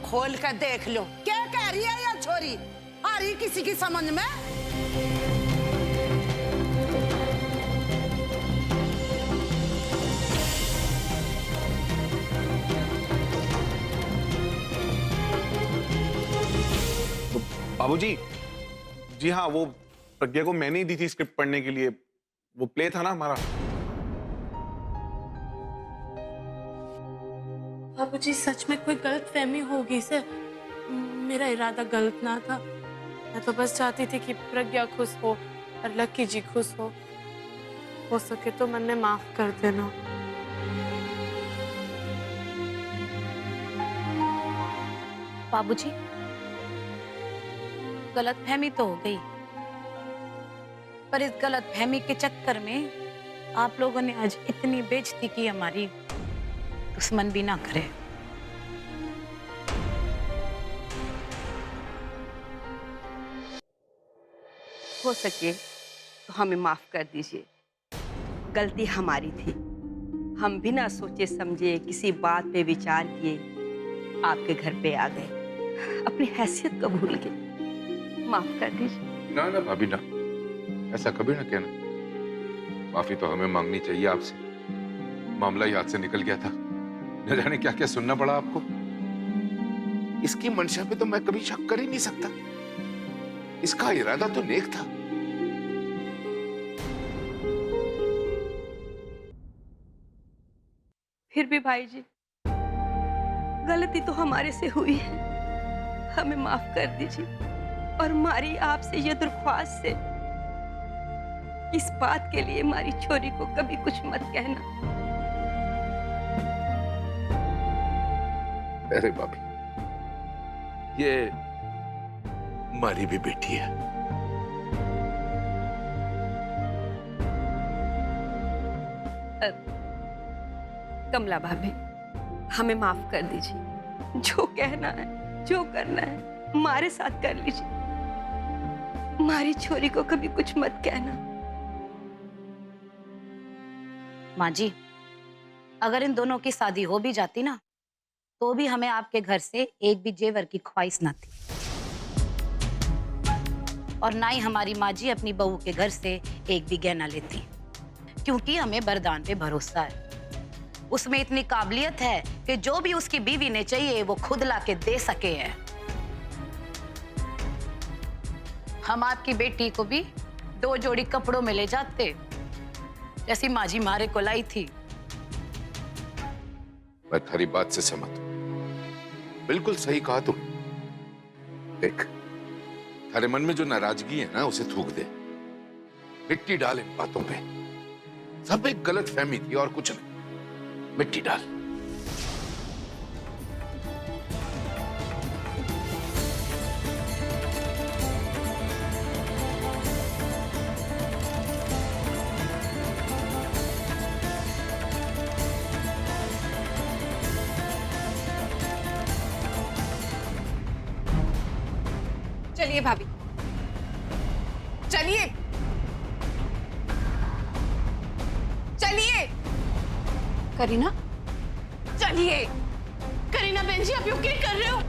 खोल कर देख लो क्या कह रही है ये छोरी। आ रही किसी की समझ में? बाबूजी, जी हाँ, वो प्रज्ञा को मैंने ही दी थी स्क्रिप्ट पढ़ने के लिए। वो प्ले था ना हमारा। बाबूजी सच में कोई गलतफहमी होगी सर। मेरा इरादा गलत ना था। मैं तो बस चाहती थी कि प्रज्ञा खुश हो और लक्की जी खुश हो सके तो मैंने माफ कर देना। बाबूजी, गलतफहमी तो हो गई, पर इस गलतफहमी के चक्कर में आप लोगों ने आज इतनी बेइज्जती की हमारी, दुश्मन भी ना करे। हो सके तो हमें माफ कर दीजिए। गलती हमारी थी। हम बिना सोचे समझे किसी बात पे विचार किए आपके घर पे आ गए, अपनी हैसियत को भूल गए। माफ कर दीजिए। ना ना भाभी ना, ऐसा कभी ना कहना। माफी तो हमें मांगनी चाहिए आपसे। मामला याद से निकल गया था। न जाने क्या क्या सुनना पड़ा आपको। इसकी मंशा पे तो मैं कभी शक कर ही नहीं सकता। इसका इरादा तो नेक था। फिर भी भाई जी, गलती तो हमारे से हुई है। हमें माफ कर दीजिए और हमारी आपसे ये दरख्वास्त है, इस बात के लिए हमारी छोरी को कभी कुछ मत कहना। अरे भाभी, ये हमारी भी बेटी है। कमला भाभी, हमें माफ कर दीजिए। जो कहना है, जो करना है हमारे साथ कर लीजिए। हमारी छोरी को कभी कुछ मत कहना। माँ जी, अगर इन दोनों की शादी हो भी जाती ना, तो भी हमें आपके घर से एक भी जेवर की ख्वाहिश ना थी, और ना ही हमारी माँ जी अपनी बहू के घर से एक भी गहना लेती, क्योंकि हमें वरदान पे भरोसा है। उसमें इतनी काबिलियत है कि जो भी उसकी बीवी ने चाहिए वो खुद लाके दे सके है। हम आपकी बेटी को भी 2 जोड़ी कपड़ों में ले जाते, जैसी माँ जी मारे को लाई थी। मैं थारी बात से सहमत हूं। बिल्कुल सही कहा तुम। देख, थारे मन में जो नाराजगी है ना, उसे थूक दे। मिट्टी डाल इन बातों पे। सब एक गलत फहमी थी और कुछ नहीं। मिट्टी डाल। चलिए भाभी, चलिए चलिए। करीना, चलिए। करीना बहन जी, आप यूं क्या कर रहे हो?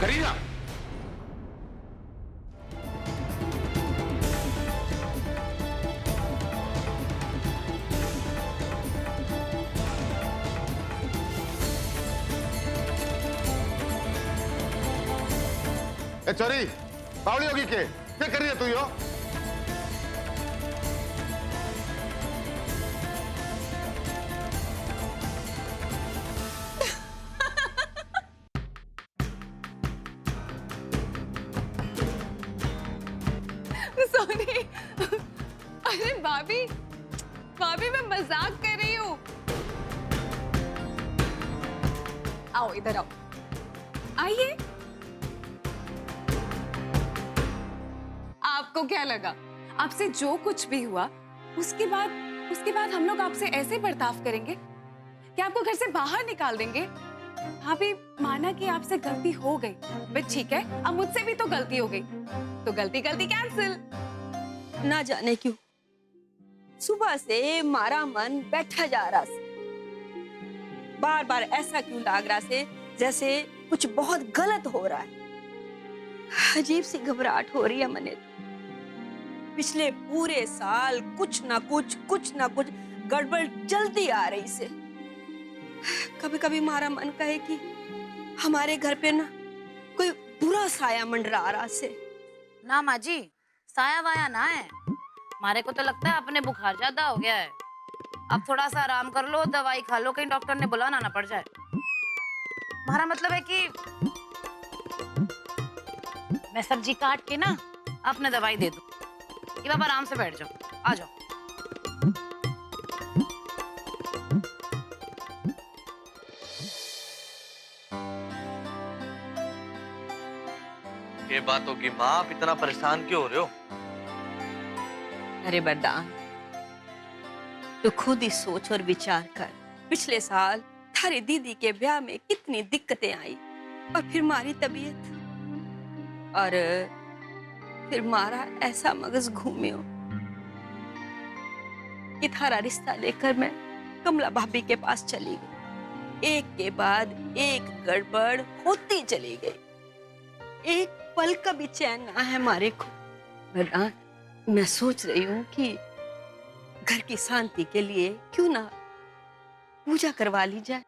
करीना, चोरी बावली होगी के क्या कर रही है तू यो? सॉरी। अरे भाभी, भाभी मैं मजाक कर रही हूँ। आओ इधर आओ, आइए। आपको क्या लगा आपसे जो कुछ भी हुआ उसके बाद हम लोग आपसे ऐसे बर्ताव करेंगे कि आपको घर से बाहर निकाल देंगे? भाभी, माना कि आपसे गलती हो गई, बट ठीक है, अब मुझसे भी तो गलती हो गई, तो गलती कैंसिल। ना जाने क्यों सुबह से मारा मन बैठा जा रहा से। बार बार ऐसा क्यों लग रहा से जैसे कुछ बहुत गलत हो रहा है। अजीब सी घबराहट हो रही है मने। पिछले पूरे साल कुछ ना कुछ गड़बड़ चलती आ रही से। कभी कभी हमारा मन कहे कि हमारे घर पे ना कोई बुरा साया मंडरा रहा से। ना माँ जी, साया वाया ना है। हमारे को तो लगता है अपने बुखार ज्यादा हो गया है। अब थोड़ा सा आराम कर लो, दवाई खा लो, कहीं डॉक्टर ने बुलाना ना पड़ जाए। हमारा मतलब है कि मैं सब्जी काट के ना अपने दवाई दे दूं। ये आप आराम से बैठ जाओ, आ जाओ। ये बात होगी माँ, आप इतना परेशान क्यों हो रहे हो? अरे वरदान, तो खुद ही सोच और विचार कर। पिछले साल थारी दीदी के ब्याह में कितनी दिक्कतें आई और फिर हमारी तबीयत और फिर हमारा ऐसा मगज घूमियो कि थारा रिश्ता लेकर मैं कमला भाभी के पास चली गई। एक के बाद एक गड़बड़ होती चली गई। एक पल का भी चैन ना है हमारे को। वरदान, मैं सोच रही हूँ कि घर की शांति के लिए क्यों ना पूजा करवा ली जाए।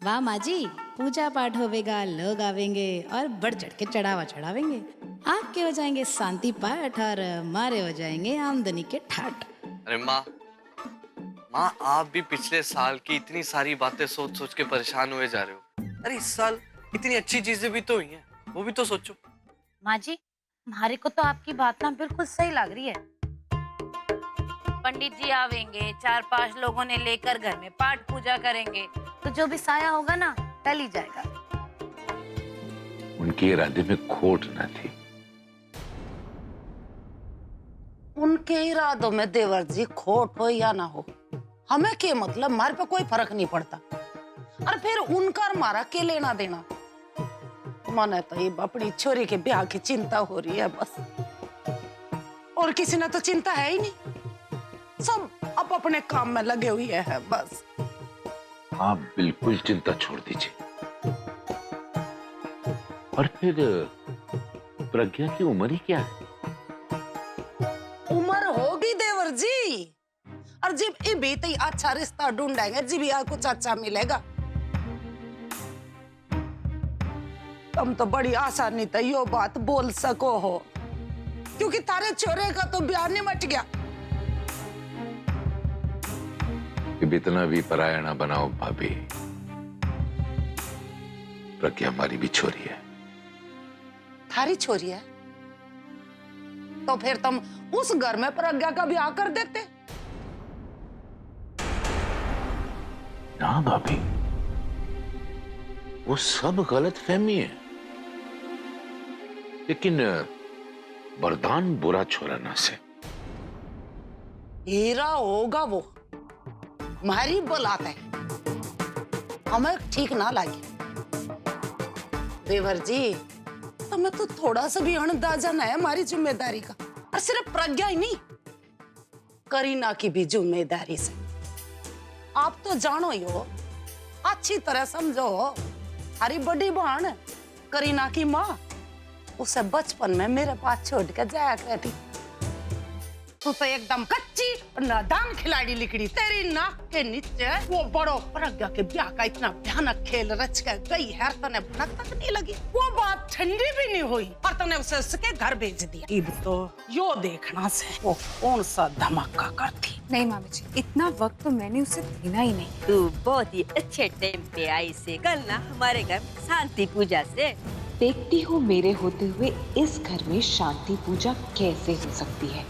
वाह माँ जी, पूजा पाठ होवेगा, लोग आवेंगे और बढ़ चढ़ के चढ़ावा चढ़ावेंगे। आपके हो जाएंगे शांति पाठ और हमारे हो जाएंगे आमदनी के ठाट। अरे माँ, आप भी पिछले साल की इतनी सारी बातें सोच सोच के परेशान हुए जा रहे हो। अरे इस साल इतनी अच्छी चीजें भी तो हुई हैं, वो भी तो सोचो। माँ जी, हमारे को तो आपकी बात ना बिल्कुल सही लग रही है। पंडित जी आवेंगे, 4-5 लोगों ने लेकर घर में पाठ पूजा करेंगे, तो जो भी साया होगा ना टल ही जाएगा। उनके इरादे में खोट न थी। उनके इरादों में देवर जी खोट हो या ना हो, हमें के मतलब, हमारे पे कोई फर्क नहीं पड़ता। और फिर उनका और हमारा के लेना देना। मन तो ये अपनी छोरी के ब्याह की चिंता हो रही है बस, और किसी ने तो चिंता है ही नहीं। सब अब अपने काम में लगे हुए हैं बस। आप बिल्कुल चिंता छोड़ दीजिए। और फिर प्रज्ञा की उम्र ही क्या है? उम्र होगी देवर जी, और जब ये भी तो अच्छा रिश्ता ढूंढेंगे, जब भी कुछ अच्छा मिलेगा। तुम तो बड़ी आसानी से यो बात बोल सको हो, क्योंकि तारे छोरे का तो ब्याह निमट गया। इतना भी पराया ना बनाओ भाभी। प्रज्ञा हमारी भी छोरी है। थारी छोरी है तो फिर तुम उस घर में प्रज्ञा का ब्याह कर देते। ना भाभी, वो सब गलत फहमी है। लेकिन वरदान बुरा छोरा ना से। हीरा होगा वो, हमारी बोलात है, हमें ठीक ना लगे। देवर जी, तुम्हें तो थोड़ा सा भी अंदाजा न है हमारी जिम्मेदारी का। और सिर्फ प्रज्ञा ही नहीं, करीना की भी जिम्मेदारी से। आप तो जानो ही हो, अच्छी तरह समझो हो। हमारी बड़ी बहन करीना की माँ उसे बचपन में मेरे पास छोड़ कर जाया करती। तू तो एकदम कच्ची और नादान खिलाड़ी लिखड़ी। तेरी नाक के नीचे वो बड़ो प्रज्ञा के ब्याह का इतना भयानक खेल रच कर गई है, तने भनक तक नहीं लगी। वो बात ठंडी भी नहीं हुई और तने उसे उसके घर भेज दिया। अब तो यो देखना से वो कौन सा धमाका करती। नहीं मामी जी, इतना वक्त तो मैंने उसे देना ही नहीं। तू बहुत ही अच्छे टाइम पे आई से। कल ना हमारे घर शांति पूजा से। देखती हूँ मेरे होते हुए इस घर में शांति पूजा कैसे हो सकती है।